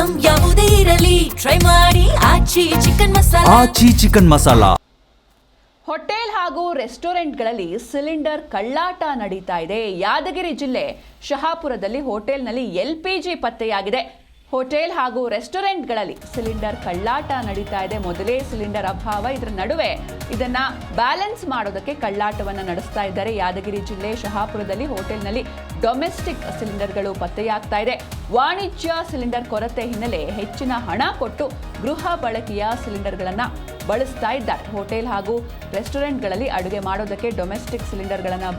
Item ಯಾವುದೇ ಇರಲಿ try ಮಾಡಿ ಆಚಿ ಚಿಕನ್ ಮಸಾಲಾ. ಹೋಟೆಲ್ ಹಾಗೂ ರೆಸ್ಟೋರೆಂಟ್ಗಳಲ್ಲಿ ಸಿಲಿಂಡರ್ ಕಳ್ಳಾಟ ನಡೀತಾ ಇದೆ. ಯಾದಗಿರಿ ಜಿಲ್ಲೆ ಶಹಾಪುರದಲ್ಲಿ ಹೋಟೆಲ್ನಲ್ಲಿ LPG ಪತ್ತೆಯಾಗಿದೆ. ಹೋಟೆಲ್ ಹಾಗೂ ರೆಸ್ಟೋರೆಂಟ್ಗಳಲ್ಲಿ ಸಿಲಿಂಡರ್ ಕಳ್ಳಾಟ ನಡೀತಾ ಇದೆ. ಮೊದಲೇ ಸಿಲಿಂಡರ್ ಅಭಾವ, ಇದರ ನಡುವೆ ಇದನ್ನ ಬ್ಯಾಲೆನ್ಸ್ ಮಾಡೋದಕ್ಕೆ ಕಳ್ಳಾಟವನ್ನ ನಡೆಸ್ತಾ ಇದ್ದಾರೆ. ಯಾದಗಿರಿ ಜಿಲ್ಲೆ ಶಹಾಪುರದಲ್ಲಿ ಹೋಟೆಲ್ನಲ್ಲಿ ಡೊಮೆಸ್ಟಿಕ್ ಸಿಲಿಂಡರ್ಗಳು ಪತ್ತೆಯಾಗ್ತಾ ಇದೆ. ವಾಣಿಜ್ಯ ಸಿಲಿಂಡರ್ ಕೊರತೆ ಹಿನ್ನೆಲೆ ಹೆಚ್ಚಿನ ಹಣ ಕೊಟ್ಟು ಗೃಹ ಬಳಕೆಯ ಸಿಲಿಂಡರ್ಗಳನ್ನ ಬಳಸ್ತಾ ಇದ್ದಾರೆ. ಹೋಟೆಲ್ ಹಾಗೂ ರೆಸ್ಟೋರೆಂಟ್ಗಳಲ್ಲಿ ಅಡುಗೆ ಮಾಡೋದಕ್ಕೆ ಡೊಮೆಸ್ಟಿಕ್ ಸಿಲಿಂಡರ್ಗಳನ್ನು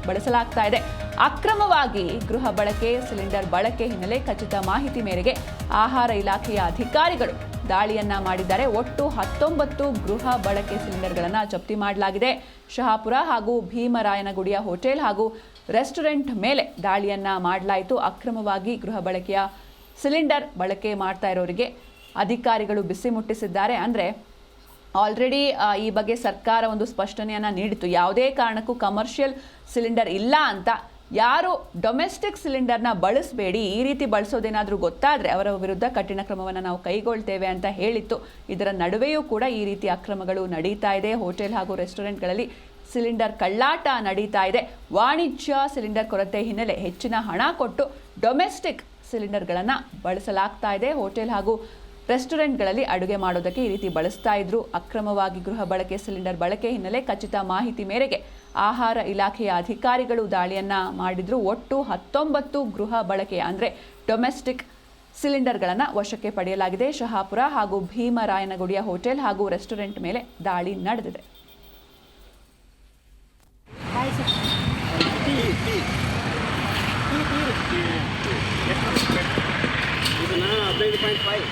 ಬಳಸಲಾಗ್ತಾ ಇದೆ. ಅಕ್ರಮವಾಗಿ ಗೃಹ ಬಳಕೆ ಸಿಲಿಂಡರ್ ಬಳಕೆ ಹಿನ್ನೆಲೆ ಖಚಿತ ಮಾಹಿತಿ ಮೇರೆಗೆ ಆಹಾರ ಇಲಾಖೆಯ ಅಧಿಕಾರಿಗಳು ದಾಳಿಯನ್ನ ಮಾಡಿದ್ದಾರೆ. ಒಟ್ಟು 19 ಗೃಹ ಬಳಕೆ ಸಿಲಿಂಡರ್ಗಳನ್ನು ಜಪ್ತಿ ಮಾಡಲಾಗಿದೆ. ಶಹಾಪುರ ಹಾಗೂ ಭೀಮರಾಯನಗುಡಿಯ ಹೋಟೆಲ್ ಹಾಗೂ ರೆಸ್ಟೋರೆಂಟ್ ಮೇಲೆ ದಾಳಿಯನ್ನ ಮಾಡಲಾಯಿತು. ಅಕ್ರಮವಾಗಿ ಗೃಹ ಬಳಕೆಯ ಸಿಲಿಂಡರ್ ಬಳಕೆ ಮಾಡ್ತಾ ಇರೋರಿಗೆ ಅಧಿಕಾರಿಗಳು ಬಿಸಿ ಮುಟ್ಟಿಸಿದ್ದಾರೆ. ಅಂದರೆ ಆಲ್ರೆಡಿ ಈ ಬಗ್ಗೆ ಸರ್ಕಾರ ಒಂದು ಸ್ಪಷ್ಟನೆಯನ್ನು ನೀಡಿತು. ಯಾವುದೇ ಕಾರಣಕ್ಕೂ ಕಮರ್ಷಿಯಲ್ ಸಿಲಿಂಡರ್ ಇಲ್ಲ ಅಂತ, ಯಾರು ಡೊಮೆಸ್ಟಿಕ್ ಸಿಲಿಂಡರ್ನ ಬಳಸಬೇಡಿ, ಈ ರೀತಿ ಬಳಸೋದೇನಾದರೂ ಗೊತ್ತಾದರೆ ಅವರ ವಿರುದ್ಧ ಕಠಿಣ ಕ್ರಮವನ್ನು ನಾವು ಕೈಗೊಳ್ತೇವೆ ಅಂತ ಹೇಳಿತ್ತು. ಇದರ ನಡುವೆಯೂ ಕೂಡ ಈ ರೀತಿ ಅಕ್ರಮಗಳು ನಡೀತಾ ಇದೆ. ಹೋಟೆಲ್ ಹಾಗೂ ರೆಸ್ಟೋರೆಂಟ್ಗಳಲ್ಲಿ ಸಿಲಿಂಡರ್ ಕಳ್ಳಾಟ ನಡೀತಾ ಇದೆ. ವಾಣಿಜ್ಯ ಸಿಲಿಂಡರ್ ಕೊರತೆ ಹಿನ್ನೆಲೆ ಹೆಚ್ಚಿನ ಹಣ ಕೊಟ್ಟು ಡೊಮೆಸ್ಟಿಕ್ ಸಿಲಿಂಡರ್ಗಳನ್ನು ಬಳಸಲಾಗ್ತಾ ಇದೆ. ಹೋಟೆಲ್ ಹಾಗೂ ರೆಸ್ಟೋರೆಂಟ್ಗಳಲ್ಲಿ ಅಡುಗೆ ಮಾಡೋದಕ್ಕೆ ಈ ರೀತಿ ಬಳಸ್ತಾ ಇದ್ರು. ಅಕ್ರಮವಾಗಿ ಗೃಹ ಬಳಕೆ ಸಿಲಿಂಡರ್ ಬಳಕೆ ಹಿನ್ನೆಲೆ ಖಚಿತ ಮಾಹಿತಿ ಮೇರೆಗೆ ಆಹಾರ ಇಲಾಖೆಯ ಅಧಿಕಾರಿಗಳು ದಾಳಿಯನ್ನ ಮಾಡಿದ್ರು. ಒಟ್ಟು 19 ಗೃಹ ಬಳಕೆ ಅಂದರೆ ಡೊಮೆಸ್ಟಿಕ್ ಸಿಲಿಂಡರ್ಗಳನ್ನು ವಶಕ್ಕೆ ಪಡೆಯಲಾಗಿದೆ. ಶಹಾಪುರ ಹಾಗೂ ಭೀಮರಾಯನಗುಡಿಯ ಹೋಟೆಲ್ ಹಾಗೂ ರೆಸ್ಟೋರೆಂಟ್ ಮೇಲೆ ದಾಳಿ ನಡೆದಿದೆ. ಇದನ್ನ 15.5